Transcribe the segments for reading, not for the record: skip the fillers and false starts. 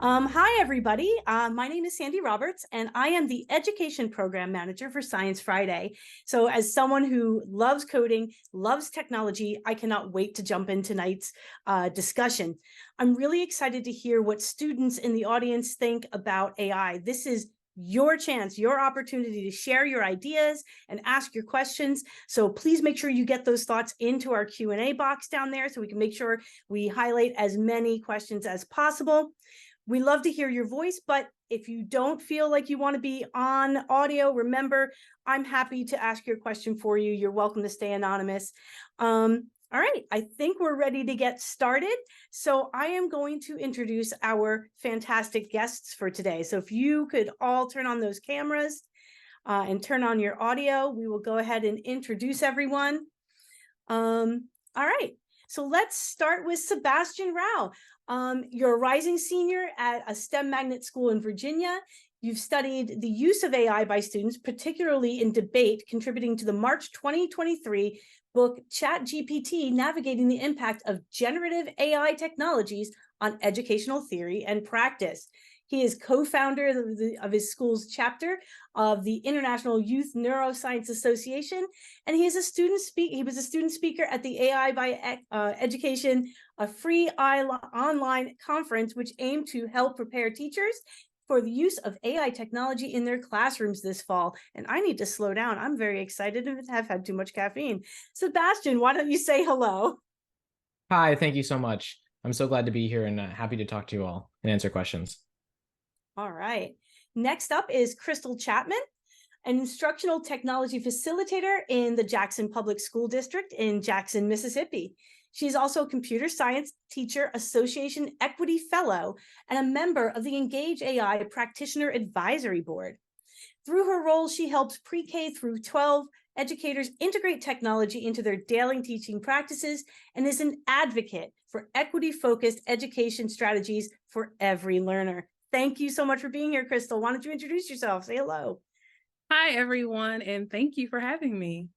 Hi, everybody. My name is Sandy Roberts, and I am the Education Program Manager for Science Friday. So as someone who loves coding, loves technology, I cannot wait to jump in tonight's discussion. I'm really excited to hear what students in the audience think about AI. This is your chance, your opportunity to share your ideas and ask your questions. So please make sure you get those thoughts into our Q&A box down there so we can make sure we highlight as many questions as possible. We love to hear your voice, but if you don't feel like you want to be on audio, remember, I'm happy to ask your question for you. You're welcome to stay anonymous. All right, I think we're ready to get started. So I am going to introduce our fantastic guests for today. So if you could all turn on those cameras and turn on your audio, we will go ahead and introduce everyone. All right, so let's start with Sebastian Rao. You're a rising senior at a STEM magnet school in Virginia. You've studied the use of AI by students, particularly in debate, contributing to the March 2023 book, ChatGPT, Navigating the Impact of Generative AI Technologies on Educational Theory and Practice. He is co-founder of his school's chapter of the International Youth Neuroscience Association, and he was a student speaker at the AI by Education, a free online conference which aimed to help prepare teachers for the use of AI technology in their classrooms this fall. And I need to slow down. I'm very excited and have had too much caffeine. Sebastian, why don't you say hello? Hi, thank you so much. I'm so glad to be here and happy to talk to you all and answer questions. All right. Next up is Crystal Chapman, an instructional technology facilitator in the Jackson Public School District in Jackson, Mississippi. She's also a Computer Science Teacher Association Equity Fellow and a member of the Engage AI Practitioner Advisory Board. Through her role, she helps pre-K through 12 educators integrate technology into their daily teaching practices and is an advocate for equity-focused education strategies for every learner. Thank you so much for being here, Crystal. Why don't you introduce yourself? Say hello. Hi, everyone, and thank you for having me.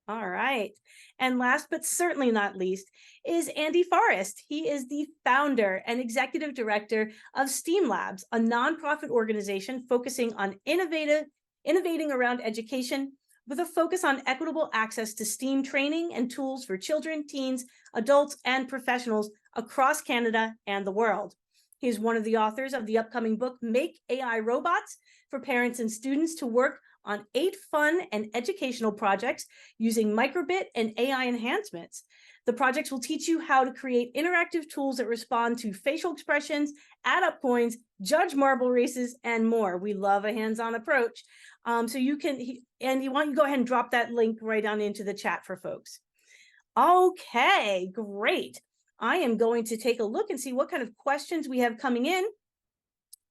All right. And last but certainly not least is Andy Forrest. He is the founder and executive director of STEAM Labs, a nonprofit organization focusing on innovating around education with a focus on equitable access to STEAM training and tools for children, teens, adults, and professionals across Canada and the world. He is one of the authors of the upcoming book, Make AI Robots, for parents and students to work on 8 fun and educational projects using microbit and AI enhancements. The projects will teach you how to create interactive tools that respond to facial expressions, add up coins, judge marble races, and more. We love a hands-on approach. So you can, Andy, why don't you go ahead and drop that link right on into the chat for folks. Okay, great. I am going to take a look and see what kind of questions we have coming in.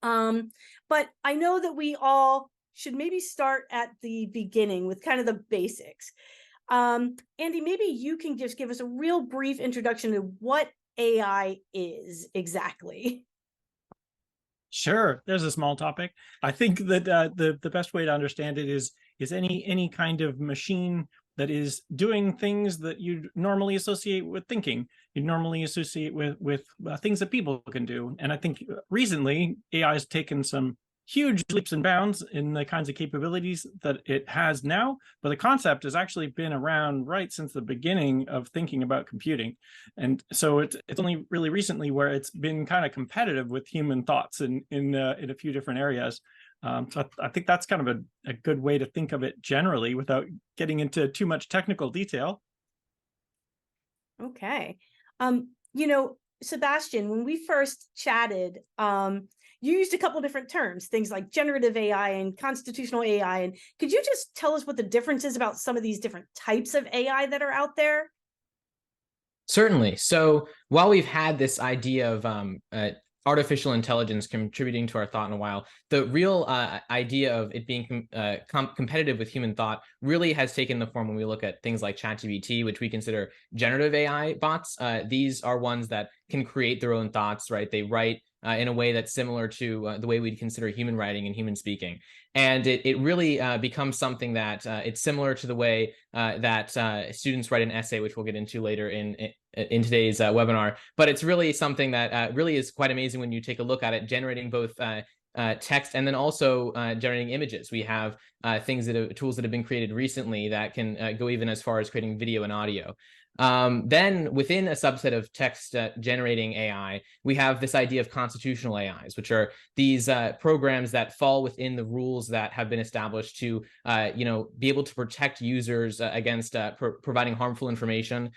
But I know that we all should maybe start at the beginning with kind of the basics. Andy, maybe you can just give us a real brief introduction to what AI is exactly. Sure, there's a small topic. I think that the best way to understand it is any kind of machine that is doing things that you'd normally associate with thinking. You'd normally associate with things that people can do. And I think recently AI has taken some huge leaps and bounds in the kinds of capabilities that it has now, but the concept has actually been around right since the beginning of thinking about computing. And so it's only really recently where it's been kind of competitive with human thoughts in a few different areas. So I think that's kind of a good way to think of it generally without getting into too much technical detail. Okay. Sebastian, when we first chatted, you used a couple different terms, things like generative AI and constitutional AI. And could you just tell us what the difference is about some of these different types of AI that are out there? Certainly. So while we've had this idea of artificial intelligence contributing to our thought in a while, the real idea of it being competitive with human thought really has taken the form when we look at things like ChatGPT, which we consider generative AI bots. These are ones that can create their own thoughts, right? They write in a way that's similar to the way we'd consider human writing and human speaking. And it really becomes something that it's similar to the way that students write an essay, which we'll get into later in in today's webinar, but it's really something that really is quite amazing when you take a look at it, generating both text and then also generating images. We have tools that have been created recently that can go even as far as creating video and audio. Then within a subset of text generating AI, we have this idea of constitutional AIs, which are these programs that fall within the rules that have been established to, be able to protect users against providing harmful information,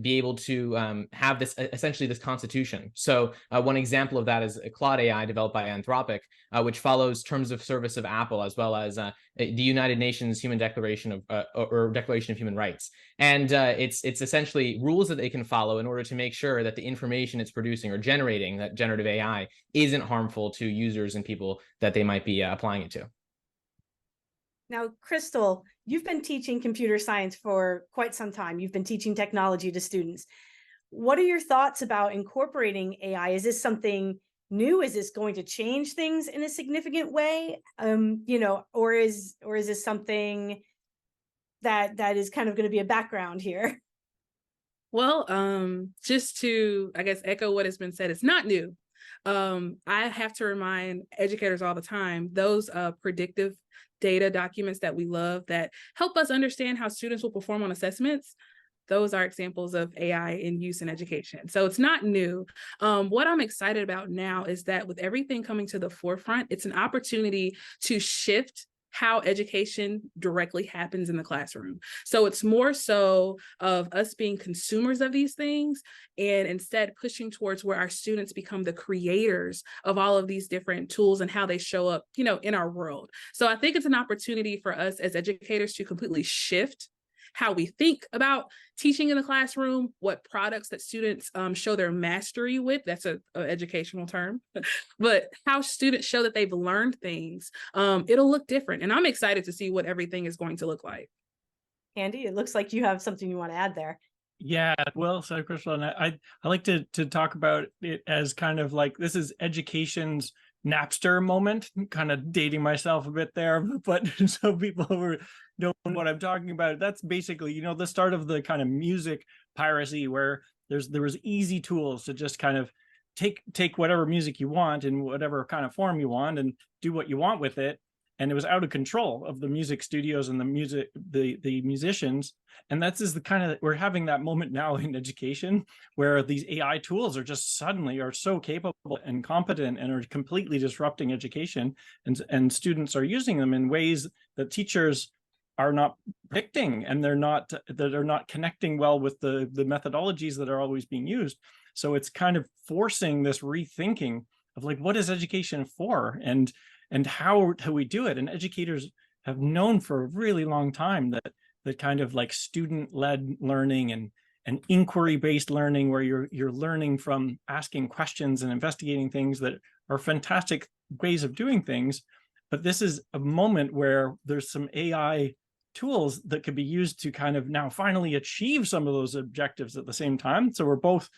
be able to have this essentially this constitution. So one example of that is Claude AI developed by Anthropic, which follows terms of service of Apple, as well as the United Nations Human Declaration of or Declaration of Human Rights. And it's essentially rules that they can follow in order to make sure that the information it's producing or generating, that generative AI, isn't harmful to users and people that they might be applying it to. Now, Crystal, you've been teaching computer science for quite some time. You've been teaching technology to students. What are your thoughts about incorporating AI? Is this something new? Is this going to change things in a significant way? Or is this something that is kind of going to be a background here? Well, just to, I guess, echo what has been said, it's not new. I have to remind educators all the time, those predictive data documents that we love that help us understand how students will perform on assessments, those are examples of AI in use in education. So it's not new. What I'm excited about now is that with everything coming to the forefront, it's an opportunity to shift how education directly happens in the classroom. So it's more so of us being consumers of these things and instead pushing towards where our students become the creators of all of these different tools and how they show up, in our world. So I think it's an opportunity for us as educators to completely shift how we think about teaching in the classroom, what products that students show their mastery with, that's an educational term, but how students show that they've learned things, it'll look different. And I'm excited to see what everything is going to look like. Andy, it looks like you have something you want to add there. Yeah, well said, Crystal. And I like to talk about it as kind of like, this is education's Napster moment, kind of dating myself a bit there, but so people who know what I'm talking about, that's basically, the start of the kind of music piracy where there was easy tools to just kind of take whatever music you want in whatever kind of form you want and do what you want with it. And it was out of control of the music studios and the musicians. And that's the kind of, we're having that moment now in education where these AI tools are just suddenly are so capable and competent and are completely disrupting education. And students are using them in ways that teachers are not predicting, and they're not connecting well with the methodologies that are always being used. So it's kind of forcing this rethinking of like, what is education for? And how do we do it? And educators have known for a really long time that kind of like student-led learning and inquiry-based learning, where you're learning from asking questions and investigating things, that are fantastic ways of doing things. But this is a moment where there's some AI tools that could be used to kind of now finally achieve some of those objectives at the same time. So we're both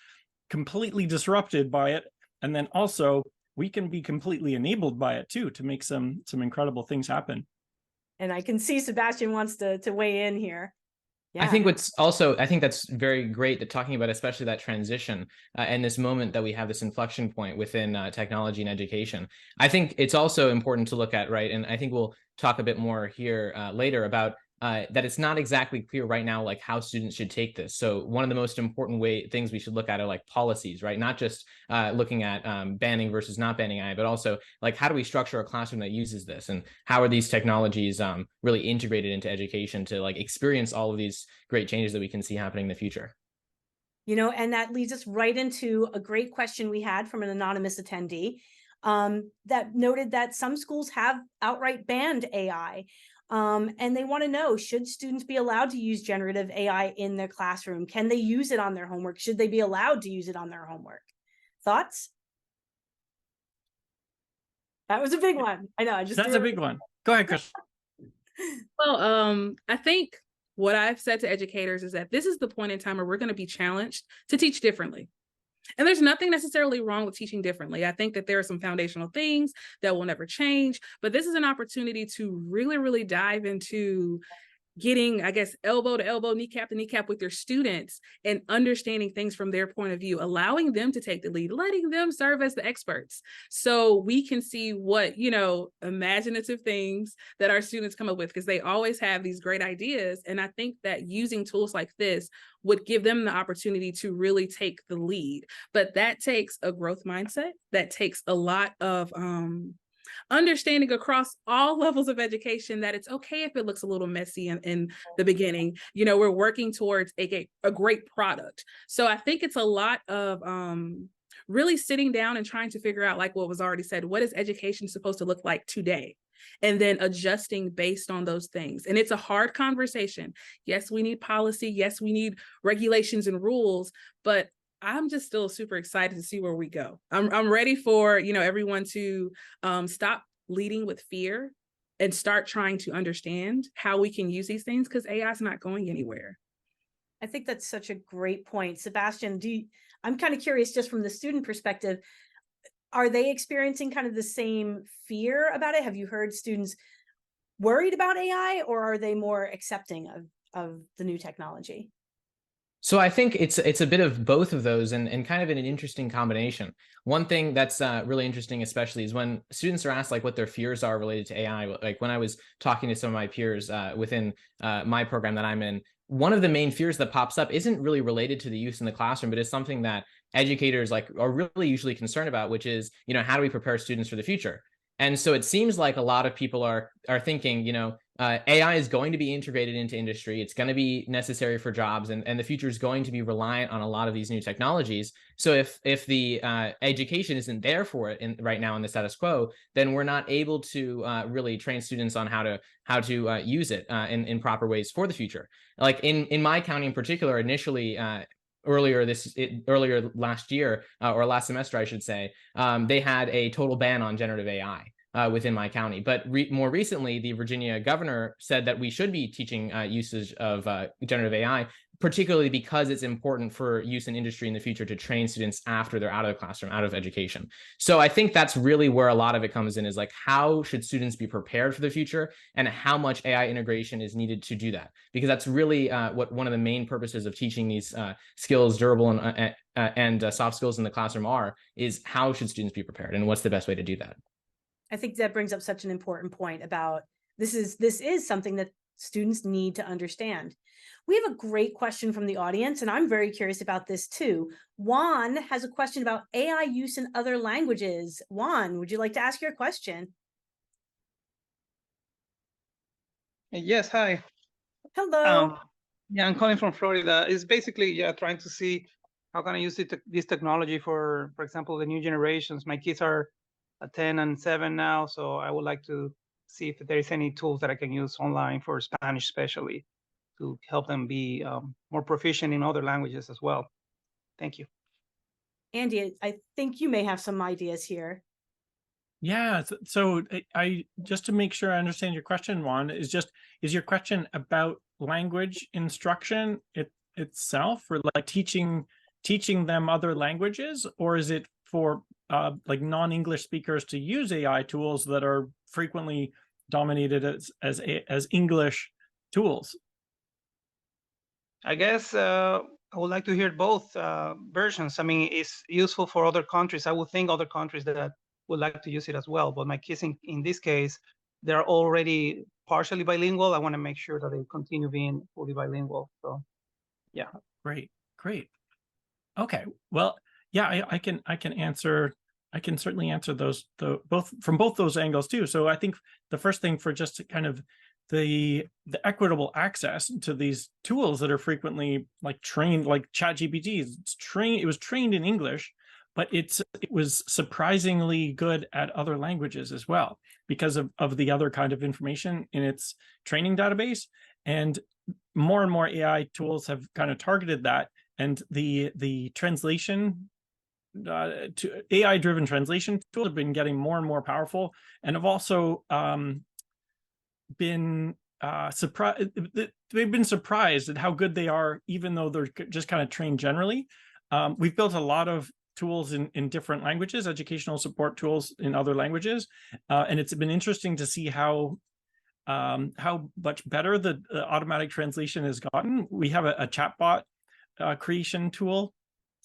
completely disrupted by it, and then also we can be completely enabled by it too, to make some incredible things happen. And I can see Sebastian wants to weigh in here. Yeah. I think that's very great that talking about, especially that transition and this moment that we have this inflection point within technology and education. I think it's also important to look at, right? And I think we'll talk a bit more here later about that it's not exactly clear right now, like how students should take this. So one of the most important things we should look at are like policies, right? Not just looking at banning versus not banning AI, but also like, how do we structure a classroom that uses this? And how are these technologies really integrated into education to like experience all of these great changes that we can see happening in the future? And that leads us right into a great question we had from an anonymous attendee that noted that some schools have outright banned AI. And they want to know, should students be allowed to use generative AI in their classroom? Can they use it on their homework? Should they be allowed to use it on their homework? Thoughts? That was a big one. I know. That's a big one. Go ahead, Chris. Well, I think what I've said to educators is that this is the point in time where we're going to be challenged to teach differently. And there's nothing necessarily wrong with teaching differently. I think that there are some foundational things that will never change, but this is an opportunity to really, really dive into getting, I guess, elbow to elbow, kneecap to kneecap with your students and understanding things from their point of view, allowing them to take the lead, letting them serve as the experts. So we can see what, imaginative things that our students come up with, because they always have these great ideas. And I think that using tools like this would give them the opportunity to really take the lead. But that takes a growth mindset. That takes a lot of understanding across all levels of education that it's okay if it looks a little messy in the beginning. We're working towards a great product. So I think it's a lot of really sitting down and trying to figure out, like what was already said, what is education supposed to look like today? And then adjusting based on those things. And it's a hard conversation. Yes, we need policy. Yes, we need regulations and rules, but I'm just still super excited to see where we go. I'm ready for, everyone to stop leading with fear and start trying to understand how we can use these things, because AI is not going anywhere. I think that's such a great point. Sebastian, I'm kind of curious, just from the student perspective, are they experiencing kind of the same fear about it? Have you heard students worried about AI, or are they more accepting of the new technology? So I think it's a bit of both of those, and kind of in an interesting combination. One thing that's really interesting, especially, is when students are asked like what their fears are related to AI. Like when I was talking to some of my peers within my program that I'm in, one of the main fears that pops up isn't really related to the use in the classroom, but it's something that educators are really usually concerned about, which is, how do we prepare students for the future? And so it seems like a lot of people are thinking, AI is going to be integrated into industry. It's going to be necessary for jobs, and the future is going to be reliant on a lot of these new technologies. So if the education isn't there for it right now in the status quo, then we're not able to really train students on how to use it in proper ways for the future. Like in my county in particular, initially. Earlier last year, or last semester, I should say, they had a total ban on generative AI within my county. But more recently, the Virginia governor said that we should be teaching usage of generative AI, particularly because it's important for use in industry in the future to train students after they're out of the classroom, out of education. So I think that's really where a lot of it comes in, is like, how should students be prepared for the future, and how much AI integration is needed to do that? Because that's really what one of the main purposes of teaching these skills, durable and soft skills in the classroom is how should students be prepared, and what's the best way to do that? I think that brings up such an important point about this is something that students need to understand. We have a great question from the audience, and I'm very curious about this too. Juan has a question about AI use in other languages. Juan, would you like to ask your question? Yes, hi. Hello. Yeah, I'm calling from Florida. It's basically trying to see how can I use this technology for example, the new generations. My kids are 10 and 7 now, so I would like to see if there is any tools that I can use online for Spanish, especially, to help them be more proficient in other languages as well. Thank you. Andy, I think you may have some ideas here. Yeah, so I just to make sure I understand your question, Juan, is your question about language instruction itself, or like teaching them other languages, or is it for like non-English speakers to use AI tools that are frequently dominated as English tools? I guess I would like to hear both versions. I mean, it's useful for other countries. I would think other countries that would like to use it as well. But my kids, in this case, they're already partially bilingual. I want to make sure that they continue being fully bilingual. So, yeah. Great. Okay. Well, yeah, I can answer. I can certainly answer those from both those angles too. So I think the first thing, for just kind of the equitable access to these tools that are frequently trained, like ChatGPT, it was trained in English, but it was surprisingly good at other languages as well, because of the other kind of information in its training database. And more and more AI tools have kind of targeted that, and the translation to AI-driven translation tools have been getting more and more powerful, and have also been surprised. They've been surprised at how good they are, even though they're just kind of trained generally. We've built a lot of tools in different languages, educational support tools in other languages, and it's been interesting to see how how much better the automatic translation has gotten. We have a chatbot creation tool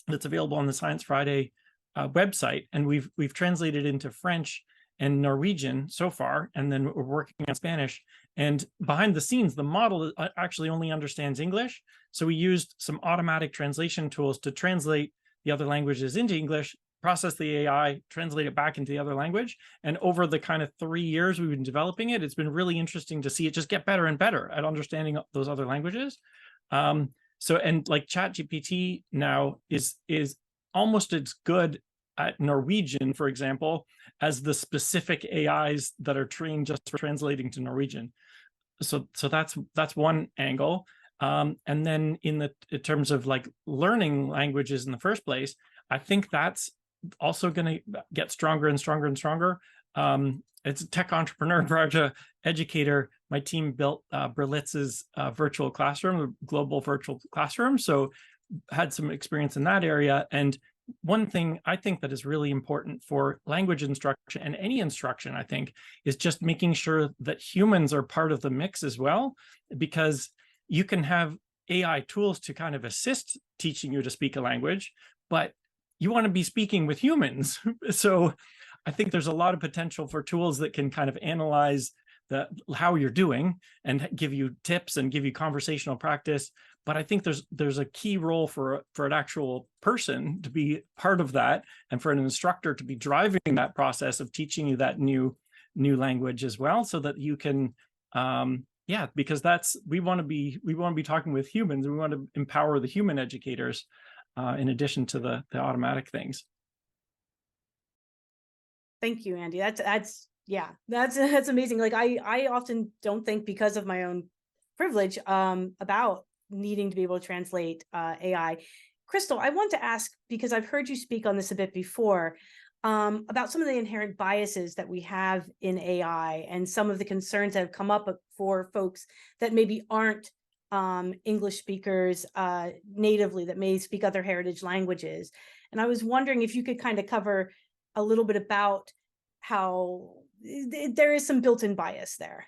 that's available on the Science Friday website, and we've translated into French and Norwegian so far, and then we're working on Spanish. And behind the scenes, the model actually only understands English. So we used some automatic translation tools to translate the other languages into English, process the AI, translate it back into the other language. And over the kind of 3 years we've been developing it, it's been really interesting to see it just get better and better at understanding those other languages. So, and like ChatGPT now is almost as good at Norwegian, for example, as the specific AIs that are trained just for translating to Norwegian. So that's one angle. And then in terms of like learning languages in the first place, I think that's also going to get stronger and stronger and stronger. It's a tech entrepreneur, Raja educator. My team built Berlitz's virtual classroom, global virtual classroom. So had some experience in that area. And one thing I think that is really important for language instruction and any instruction, I think, is just making sure that humans are part of the mix as well, because you can have AI tools to kind of assist teaching you to speak a language, but you want to be speaking with humans. So I think there's a lot of potential for tools that can kind of analyze how you're doing and give you tips and give you conversational practice. But I think there's a key role for an actual person to be part of that, and for an instructor to be driving that process of teaching you that new language as well, so that you can, because we want to be talking with humans, and we want to empower the human educators in addition to the automatic things. Thank you, Andy. That's amazing. Like I often don't think, because of my own privilege, about needing to be able to translate AI. Crystal, I want to ask, because I've heard you speak on this a bit before, about some of the inherent biases that we have in AI and some of the concerns that have come up for folks that maybe aren't English speakers natively, that may speak other heritage languages. And I was wondering if you could kind of cover a little bit about how there is some built-in bias there.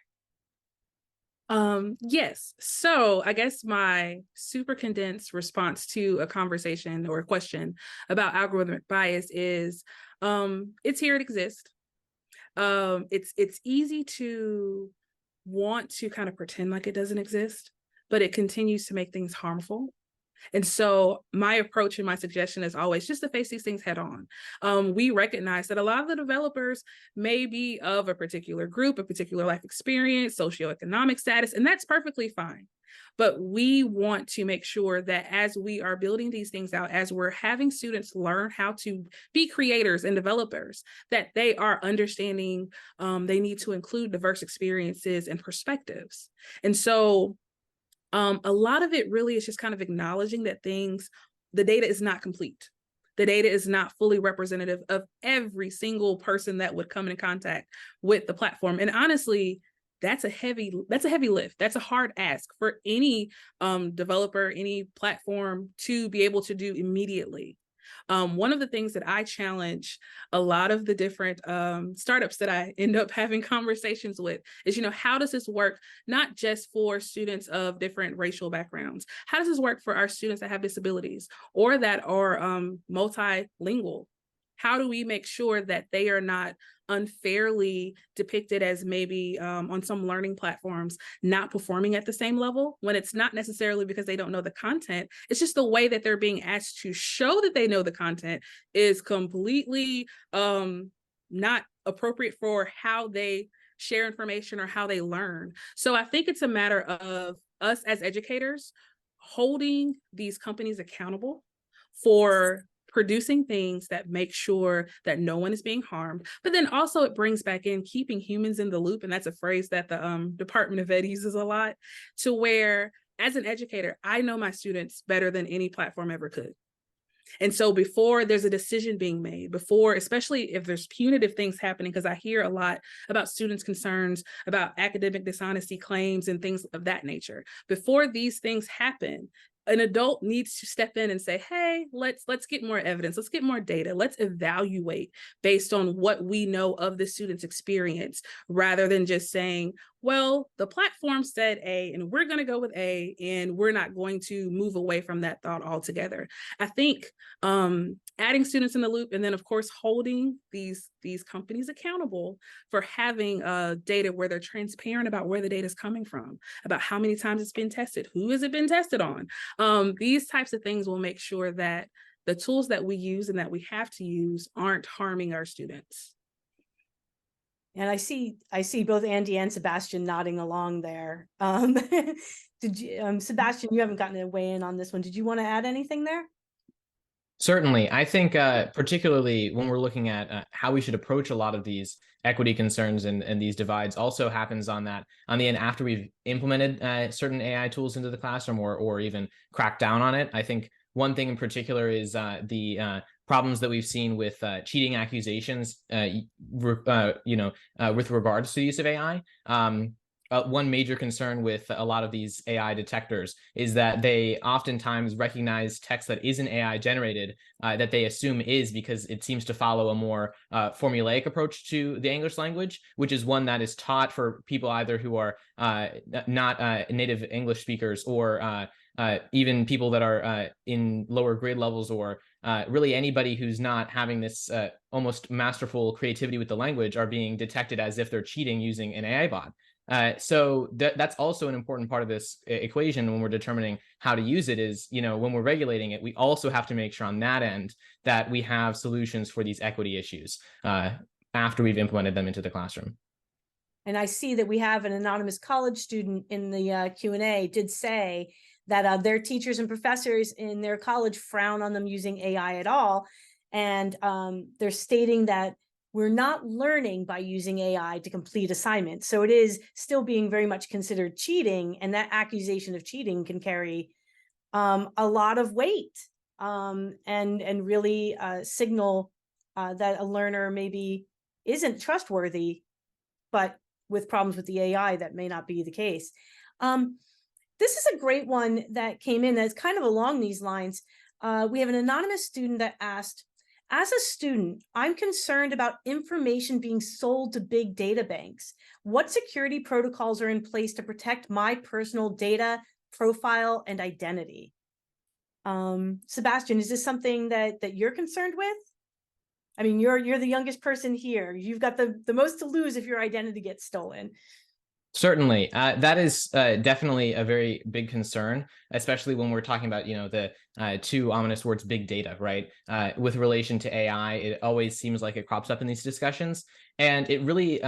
Yes. So I guess my super condensed response to a conversation or a question about algorithmic bias is, it's here, it exists. It's easy to want to kind of pretend like it doesn't exist, but it continues to make things harmful. And so my approach and my suggestion is always just to face these things head on. We recognize that a lot of the developers may be of a particular group, a particular life experience, socioeconomic status, and that's perfectly fine. But we want to make sure that as we are building these things out, as we're having students learn how to be creators and developers, that they are understanding they need to include diverse experiences and perspectives. And so a lot of it really is just kind of acknowledging that the data is not complete. The data is not fully representative of every single person that would come in contact with the platform. And honestly, that's a heavy lift. That's a hard ask for any developer, any platform to be able to do immediately. One of the things that I challenge a lot of the different startups that I end up having conversations with is, how does this work, not just for students of different racial backgrounds? How does this work for our students that have disabilities or that are multilingual? How do we make sure that they are not unfairly depicted as maybe on some learning platforms not performing at the same level, when it's not necessarily because they don't know the content? It's just the way that they're being asked to show that they know the content is completely not appropriate for how they share information or how they learn. So I think it's a matter of us as educators holding these companies accountable for producing things that make sure that no one is being harmed. But then also it brings back in keeping humans in the loop. And that's a phrase that the Department of Ed uses a lot, to where as an educator, I know my students better than any platform ever could. And so before there's a decision being made, before, especially if there's punitive things happening, because I hear a lot about students' concerns about academic dishonesty claims and things of that nature. Before these things happen, an adult needs to step in and say, hey, let's get more evidence, let's get more data, let's evaluate based on what we know of the student's experience, rather than just saying, well, the platform said A, and we're going to go with A, and we're not going to move away from that thought altogether. I think adding students in the loop, and then of course holding these companies accountable for having data where they're transparent about where the data is coming from, about how many times it's been tested, who has it been tested on. These types of things will make sure that the tools that we use and that we have to use aren't harming our students. And I see both Andy and Sebastian nodding along there. Did you, Sebastian, you haven't gotten to weigh in on this one. Did you want to add anything there? Certainly. I think particularly when we're looking at how we should approach a lot of these equity concerns and these divides also happens on the end after we've implemented certain AI tools into the classroom or even cracked down on it. I think one thing in particular is the problems that we've seen with cheating accusations, with regards to the use of AI. One major concern with a lot of these AI detectors is that they oftentimes recognize text that isn't AI generated, that they assume is, because it seems to follow a more formulaic approach to the English language, which is one that is taught for people either who are not native English speakers or even people that are in lower grade levels, or really anybody who's not having this almost masterful creativity with the language are being detected as if they're cheating using an AI bot. So that's also an important part of this equation when we're determining how to use it is, when we're regulating it, we also have to make sure on that end that we have solutions for these equity issues after we've implemented them into the classroom. And I see that we have an anonymous college student in the Q&A did say that their teachers and professors in their college frown on them using AI at all. And they're stating that we're not learning by using AI to complete assignments. So it is still being very much considered cheating. And that accusation of cheating can carry a lot of weight and really signal that a learner maybe isn't trustworthy, but with problems with the AI, that may not be the case. This is a great one that came in that's kind of along these lines. We have an anonymous student that asked, as a student, I'm concerned about information being sold to big data banks. What security protocols are in place to protect my personal data, profile, and identity? Sebastian, is this something that you're concerned with? I mean, you're the youngest person here. You've got the most to lose if your identity gets stolen. Certainly. That is definitely a very big concern, especially when we're talking about, the two ominous words, big data, right? With relation to AI, it always seems like it crops up in these discussions. And it really,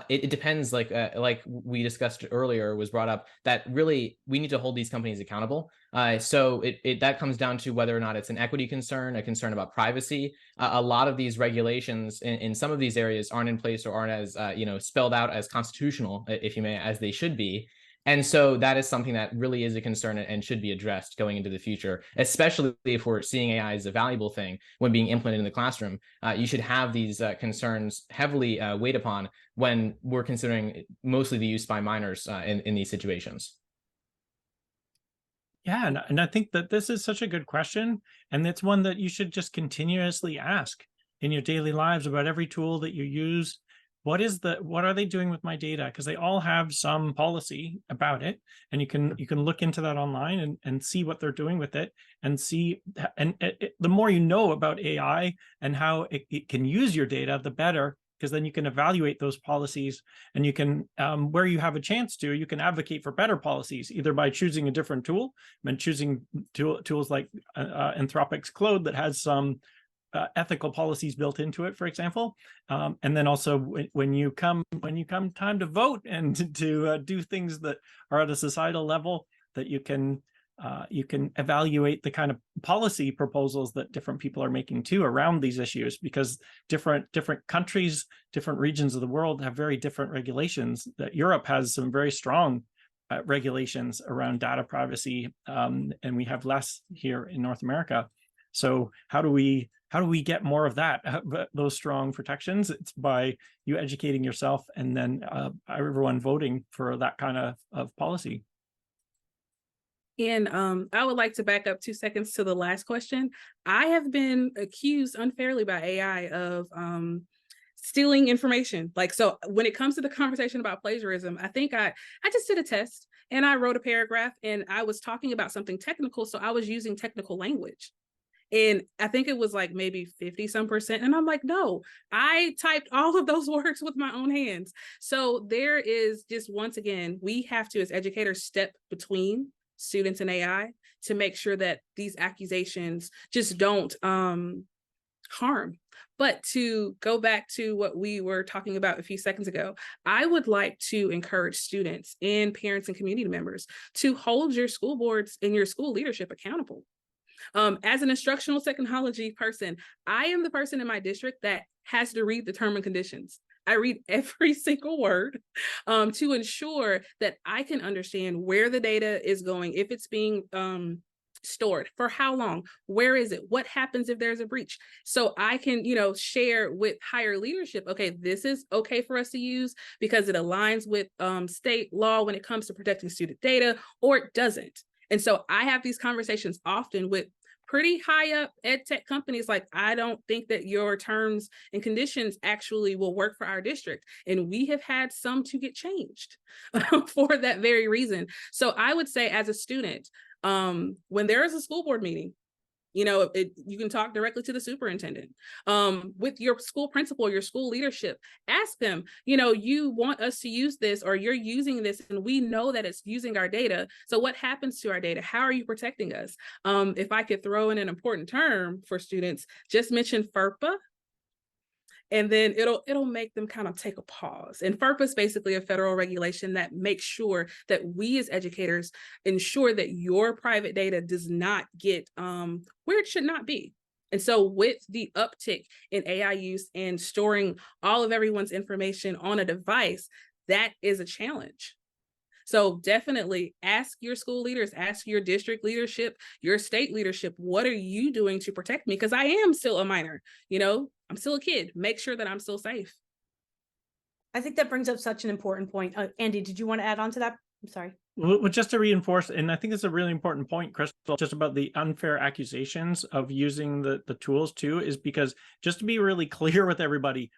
it depends, like we discussed earlier, was brought up, that really we need to hold these companies accountable. So that comes down to whether or not it's an equity concern, a concern about privacy. A lot of these regulations in some of these areas aren't in place or aren't as spelled out as constitutional, if you may, as they should be. And so that is something that really is a concern and should be addressed going into the future, especially if we're seeing AI as a valuable thing when being implemented in the classroom. You should have these concerns heavily weighed upon when we're considering mostly the use by minors in these situations. Yeah, and I think that this is such a good question, and it's one that you should just continuously ask in your daily lives about every tool that you use. What are they doing with my data? Because they all have some policy about it, and you can look into that online and see what they're doing with it, and see, and the more you know about AI and how it can use your data, the better, because then you can evaluate those policies, and you can, where you have a chance to, you can advocate for better policies, either by choosing a different tool, and choosing tools like Anthropic's Claude that has some ethical policies built into it, for example, and then also when you come time to vote and to do things that are at a societal level, that you can evaluate the kind of policy proposals that different people are making too around these issues, because different countries, different regions of the world have very different regulations. That Europe has some very strong regulations around data privacy, and we have less here in North America. So how do we get more of that, those strong protections? It's by you educating yourself, and then everyone voting for that kind of policy. And I would like to back up 2 seconds to the last question. I have been accused unfairly by AI of stealing information. Like, so when it comes to the conversation about plagiarism, I think I just did a test and I wrote a paragraph and I was talking about something technical. So I was using technical language. And I think it was like maybe 50% And I'm like, no, I typed all of those words with my own hands. So there is just, once again, we have to, as educators, step between students and AI to make sure that these accusations just don't harm. But to go back to what we were talking about a few seconds ago, I would like to encourage students and parents and community members to hold your school boards and your school leadership accountable. As an instructional technology person, I am the person in my district that has to read the term and conditions. I read every single word to ensure that I can understand where the data is going, if it's being stored, for how long, where is it, what happens if there's a breach. So I can, share with higher leadership, okay, this is okay for us to use because it aligns with state law when it comes to protecting student data, or it doesn't. And so I have these conversations often with pretty high up ed tech companies, like, I don't think that your terms and conditions actually will work for our district. And we have had some to get changed for that very reason. So I would say, as a student, when there is a school board meeting, you can talk directly to the superintendent, with your school principal, your school leadership. Ask them, you want us to use this, or you're using this and we know that it's using our data. So what happens to our data? How are you protecting us? If I could throw in an important term for students, just mention FERPA. And then it'll make them kind of take a pause. And FERPA is basically a federal regulation that makes sure that we as educators ensure that your private data does not get where it should not be. And so with the uptick in AI use and storing all of everyone's information on a device, that is a challenge. So definitely ask your school leaders, ask your district leadership, your state leadership, what are you doing to protect me? Because I am still a minor, I'm still a kid. Make sure that I'm still safe. I think that brings up such an important point. Andy, did you want to add on to that? I'm sorry. Well, just to reinforce, and I think it's a really important point, Crystal, just about the unfair accusations of using the tools too, is because, just to be really clear with everybody,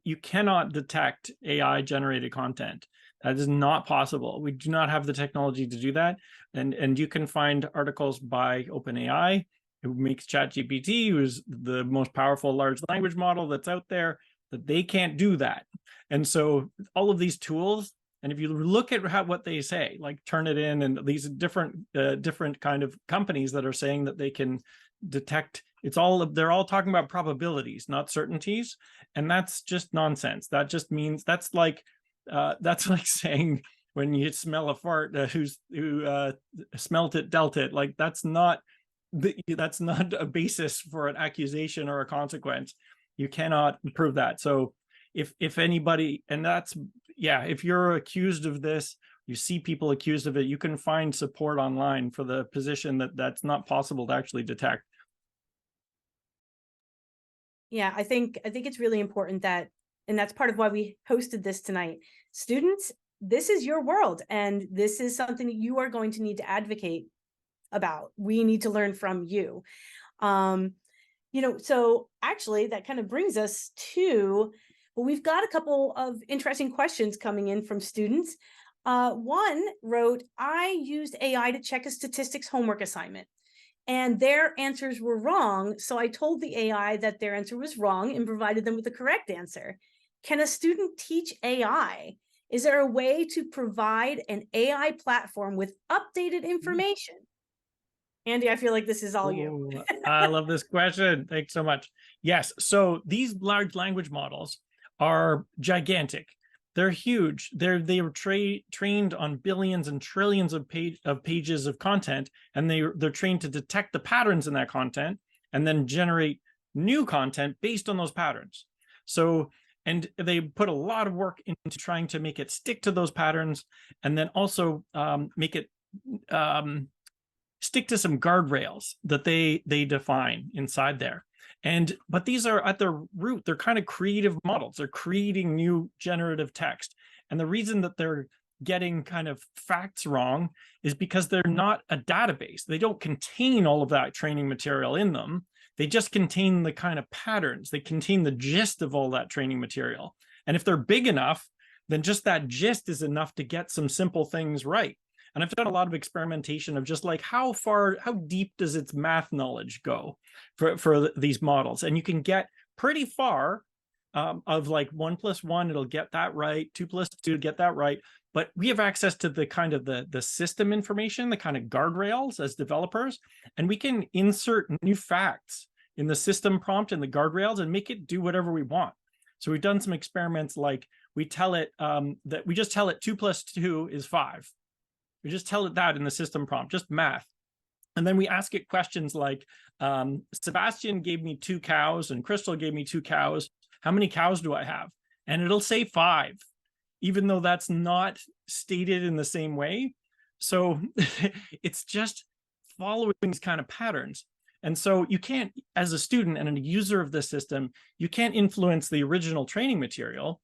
you cannot detect AI generated content. That is not possible. We do not have the technology to do that. And you can find articles by OpenAI, who makes ChatGPT, who's the most powerful large language model that's out there, that they can't do that. And so all of these tools, and if you look at what they say, like Turnitin and these different kind of companies that are saying that they can detect, they're all talking about probabilities, not certainties. And that's just nonsense. That just means, that's like saying when you smell a fart, who smelt it, dealt it. Like, that's not a basis for an accusation or a consequence. You cannot prove that. So if anybody, and that's, if you're accused of this, you see people accused of it, you can find support online for the position that that's not possible to actually detect. Yeah, I think it's really important that, and that's part of why we hosted this tonight. Students, this is your world, and this is something that you are going to need to advocate about. We need to learn from you. So actually that kind of brings us to, well, we've got a couple of interesting questions coming in from students. One wrote, I used AI to check a statistics homework assignment, and their answers were wrong. So I told the AI that their answer was wrong and provided them with the correct answer. Can a student teach AI? Is there a way to provide an AI platform with updated information? Andy, I feel like this is all you. I love this question. Thanks so much. Yes. So these large language models are gigantic. They're huge. They were trained on billions and trillions of pages of content, and they're trained to detect the patterns in that content and then generate new content based on those patterns. So, and they put a lot of work into trying to make it stick to those patterns, and then also make it stick to some guardrails that they define inside there. But these are, at their root, they're kind of creative models. They're creating new generative text. And the reason that they're getting kind of facts wrong is because they're not a database. They don't contain all of that training material in them. They just contain the kind of patterns. They contain the gist of all that training material. And if they're big enough, then just that gist is enough to get some simple things right. And I've done a lot of experimentation of just like how deep does its math knowledge go for these models? And you can get pretty far of like 1 + 1, it'll get that right. 2 + 2, get that right. But we have access to the kind of the system information, the kind of guardrails as developers, and we can insert new facts in the system prompt and the guardrails and make it do whatever we want. So we've done some experiments like we tell it that we just tell it 2 + 2 is 5. We just tell it that in the system prompt, just math. And then we ask it questions like, Sebastian gave me 2 cows and Crystal gave me 2 cows. How many cows do I have? And it'll say 5, even though that's not stated in the same way. So it's just following these kind of patterns. And so you can't, as a student and a user of the system, you can't influence the original training material,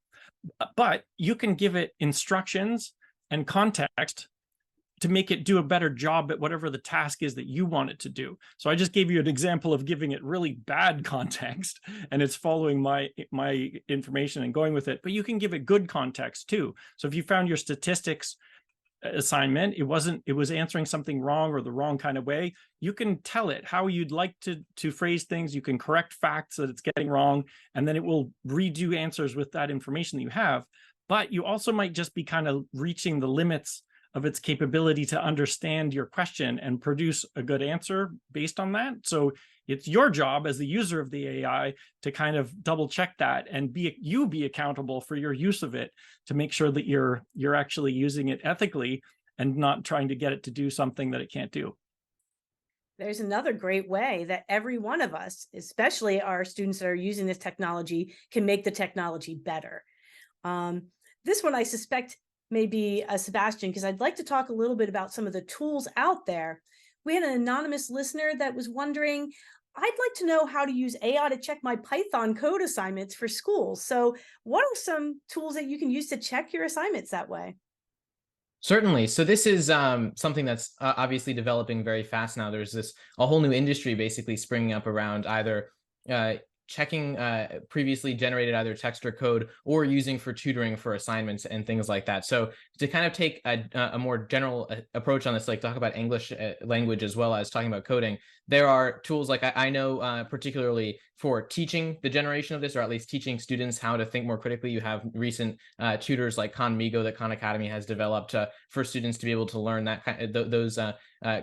but you can give it instructions and context to make it do a better job at whatever the task is that you want it to do. So I just gave you an example of giving it really bad context, and it's following my information and going with it, but you can give it good context too. So if you found your statistics assignment, it was answering something wrong or the wrong kind of way, you can tell it how you'd like to phrase things. You can correct facts that it's getting wrong, and then it will redo answers with that information that you have. But you also might just be kind of reaching the limits of its capability to understand your question and produce a good answer based on that. So it's your job as the user of the AI to kind of double check that and be accountable for your use of it to make sure that you're actually using it ethically and not trying to get it to do something that it can't do. There's another great way that every one of us, especially our students that are using this technology, can make the technology better. This one I suspect maybe Sebastian, because I'd like to talk a little bit about some of the tools out there. We had an anonymous listener that was wondering, I'd like to know how to use AI to check my Python code assignments for schools. So what are some tools that you can use to check your assignments that way? Certainly. So this is something that's obviously developing very fast now. There's a whole new industry basically springing up around either checking previously generated either text or code, or using for tutoring for assignments and things like that. So to kind of take a more general approach on this, like talk about English language as well as talking about coding, there are tools like I know particularly for teaching the generation of this, or at least teaching students how to think more critically. You have recent tutors like Khan-Migo that Khan Academy has developed for students to be able to learn that those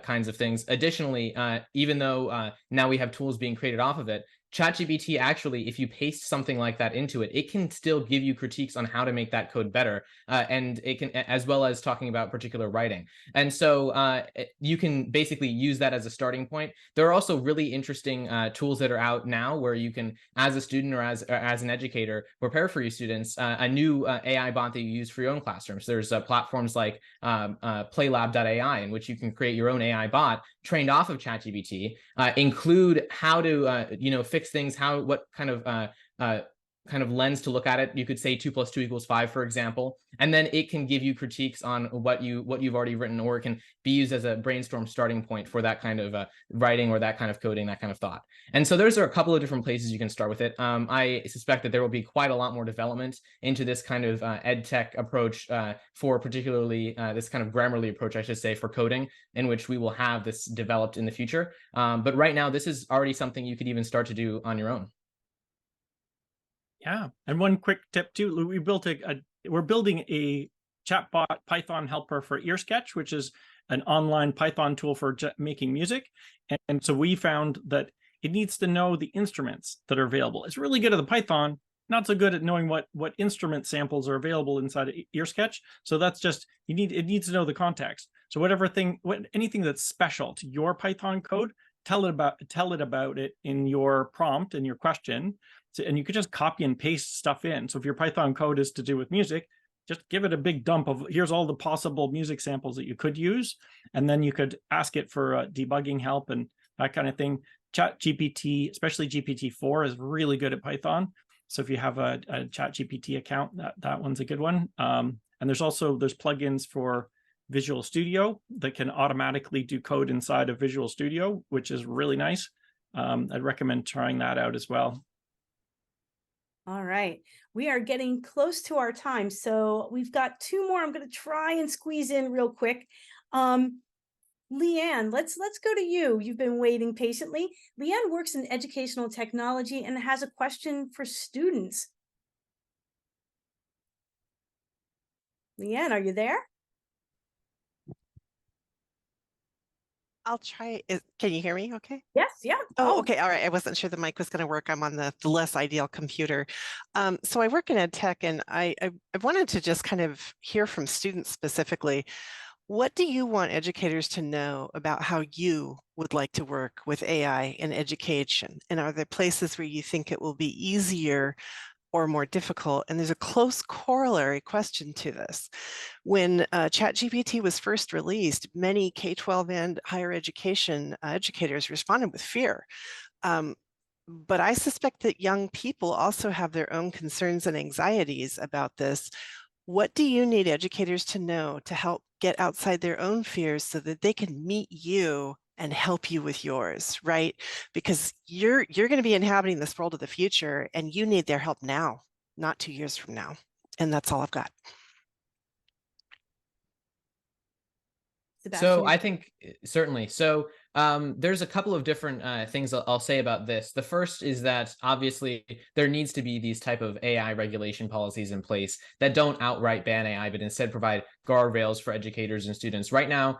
kinds of things. Additionally, even though now we have tools being created off of it, ChatGPT actually, if you paste something like that into it, it can still give you critiques on how to make that code better, and it can, as well as talking about particular writing. And so you can basically use that as a starting point. There are also really interesting tools that are out now where you can, as a student or as an educator, prepare for your students a new AI bot that you use for your own classrooms. There's platforms like playlab.ai, in which you can create your own AI bot trained off of ChatGPT, include how to fix things, what kind of lens to look at it. You could say 2 + 2 = 5, for example, and then it can give you critiques on what you've already written, or it can be used as a brainstorm starting point for that kind of writing or that kind of coding, that kind of thought. And so there's a couple of different places you can start with it. I suspect that there will be quite a lot more development into this kind of ed tech approach for particularly this kind of Grammarly approach, I should say, for coding, in which we will have this developed in the future. But right now, this is already something you could even start to do on your own. Yeah, and one quick tip too, we're building a chatbot Python helper for EarSketch, which is an online Python tool for making music. And so we found that it needs to know the instruments that are available. It's really good at the Python, not so good at knowing what instrument samples are available inside of EarSketch. So that's just, it needs to know the context. So anything that's special to your Python code, tell it about it in your prompt and your question. And you could just copy and paste stuff in. So if your Python code is to do with music, just give it a big dump of, here's all the possible music samples that you could use. And then you could ask it for debugging help and that kind of thing. ChatGPT, especially GPT-4, is really good at Python. So if you have a ChatGPT account, that one's a good one. And there's plugins for Visual Studio that can automatically do code inside of Visual Studio, which is really nice. I'd recommend trying that out as well. All right, we are getting close to our time, so we've got two more. I'm going to try and squeeze in real quick. Leanne, let's go to you. You've been waiting patiently. Leanne works in educational technology and has a question for students. Leanne, are you there? I'll try. Can you hear me okay? Yes, yeah. Oh, okay. All right. I wasn't sure the mic was going to work. I'm on the less ideal computer. So I work in ed tech, and I wanted to just kind of hear from students specifically. What do you want educators to know about how you would like to work with AI in education? And are there places where you think it will be easier or more difficult? And there's a close corollary question to this. When ChatGPT was first released, many K-12 and higher education educators responded with fear. But I suspect that young people also have their own concerns and anxieties about this. What do you need educators to know to help get outside their own fears so that they can meet you and help you with yours, right? Because you're going to be inhabiting this world of the future, and you need their help now, not 2 years from now. And that's all I've got. Sebastian. So I think certainly. So there's a couple of different things I'll say about this. The first is that obviously there needs to be these type of AI regulation policies in place that don't outright ban AI, but instead provide guardrails for educators and students. Right now,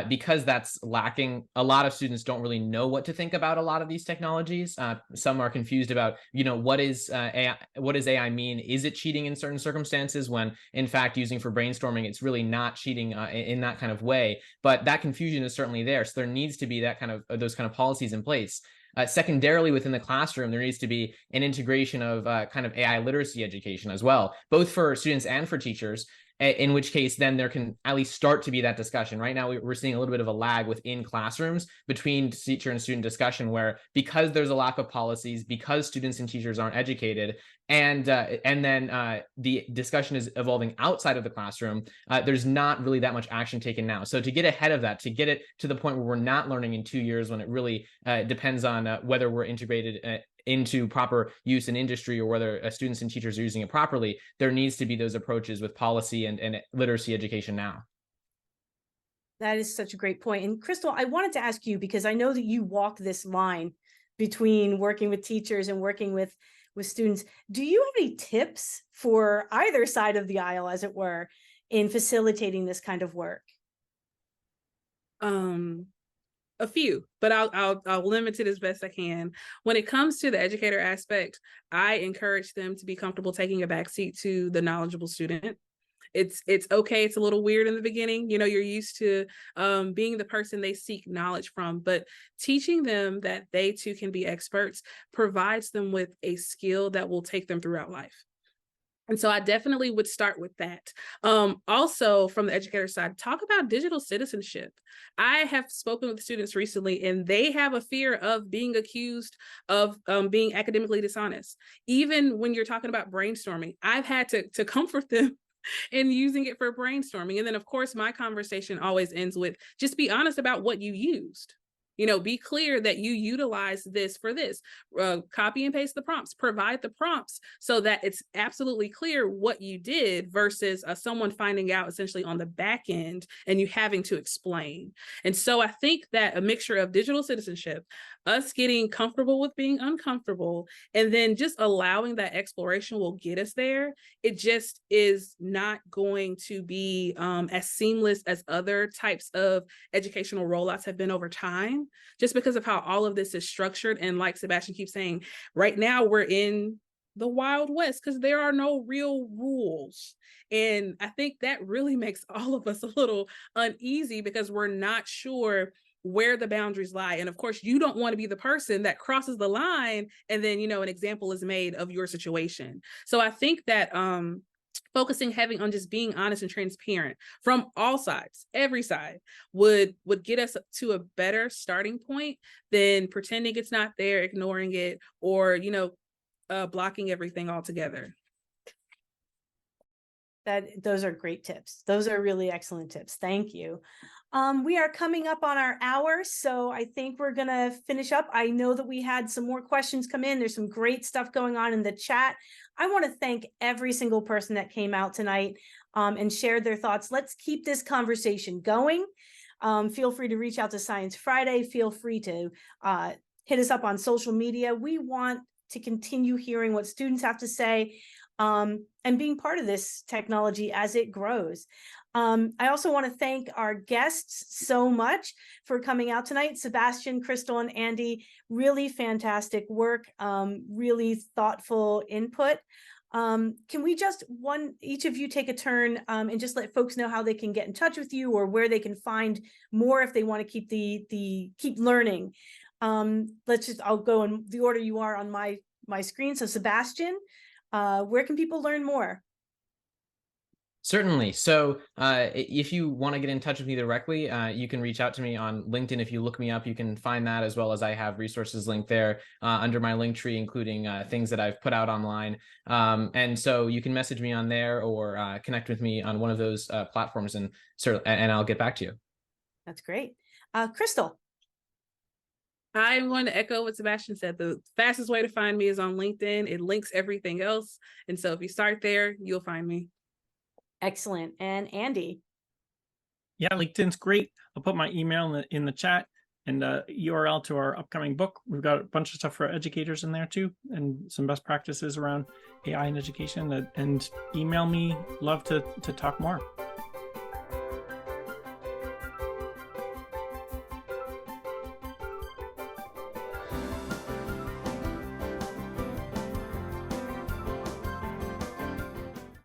because that's lacking, a lot of students don't really know what to think about a lot of these technologies. Some are confused about, what is AI? What does AI mean? Is it cheating in certain circumstances when, in fact, using for brainstorming, it's really not cheating in that kind of way. But that confusion is certainly there. So there needs to be that kind of those kind of policies in place. Secondarily, within the classroom, there needs to be an integration of kind of AI literacy education as well, both for students and for teachers. In which case, then there can at least start to be that discussion. Right now, we're seeing a little bit of a lag within classrooms between teacher and student discussion, where because there's a lack of policies, because students and teachers aren't educated, and then the discussion is evolving outside of the classroom, there's not really that much action taken now. So to get ahead of that, to get it to the point where we're not learning in 2 years, when it really depends on whether we're integrated into proper use in industry, or whether students and teachers are using it properly, there needs to be those approaches with policy and literacy education now. That is such a great point. And Crystal, I wanted to ask you, because I know that you walk this line between working with teachers and working with students. Do you have any tips for either side of the aisle, as it were, in facilitating this kind of work? A few, but I'll limit it as best I can. When it comes to the educator aspect, I encourage them to be comfortable taking a backseat to the knowledgeable student. It's okay. It's a little weird in the beginning. You're used to being the person they seek knowledge from, but teaching them that they too can be experts provides them with a skill that will take them throughout life. And so I definitely would start with that. Also, from the educator side, talk about digital citizenship. I have spoken with students recently, and they have a fear of being accused of being academically dishonest. Even when you're talking about brainstorming, I've had to comfort them in using it for brainstorming. And then, of course, my conversation always ends with just be honest about what you used. Be clear that you utilize this for this. Copy and paste the prompts, provide the prompts so that it's absolutely clear what you did versus someone finding out essentially on the back end and you having to explain. And so I think that a mixture of digital citizenship, us getting comfortable with being uncomfortable, and then just allowing that exploration will get us there. It just is not going to be as seamless as other types of educational rollouts have been over time, just because of how all of this is structured. And like Sebastian keeps saying, right now we're in the Wild West because there are no real rules. And I think that really makes all of us a little uneasy because we're not sure where the boundaries lie. And of course, you don't want to be the person that crosses the line and then, an example is made of your situation. So I think that focusing heavy on just being honest and transparent from all sides, every side, would get us to a better starting point than pretending it's not there, ignoring it, or blocking everything altogether. Those are great tips. Those are really excellent tips. Thank you. We are coming up on our hour, so I think we're going to finish up. I know that we had some more questions come in. There's some great stuff going on in the chat. I want to thank every single person that came out tonight and shared their thoughts. Let's keep this conversation going. Feel free to reach out to Science Friday. Feel free to hit us up on social media. We want to continue hearing what students have to say and being part of this technology as it grows. I also want to thank our guests so much for coming out tonight. Sebastian, Crystal, and Andy, really fantastic work, really thoughtful input. Can we just each of you take a turn and just let folks know how they can get in touch with you or where they can find more if they want to keep learning. I'll go in the order you are on my screen. So Sebastian, where can people learn more? Certainly. So if you want to get in touch with me directly, you can reach out to me on LinkedIn. If you look me up, you can find that, as well as I have resources linked there under my link tree, including things that I've put out online. And so you can message me on there or connect with me on one of those platforms, and I'll get back to you. That's great. Crystal. I'm going to echo what Sebastian said. The fastest way to find me is on LinkedIn. It links everything else. And so if you start there, you'll find me. Excellent. And Andy? Yeah, LinkedIn's great. I'll put my email in the chat and URL to our upcoming book. We've got a bunch of stuff for educators in there too, and some best practices around AI in education. And email me. Love to talk more.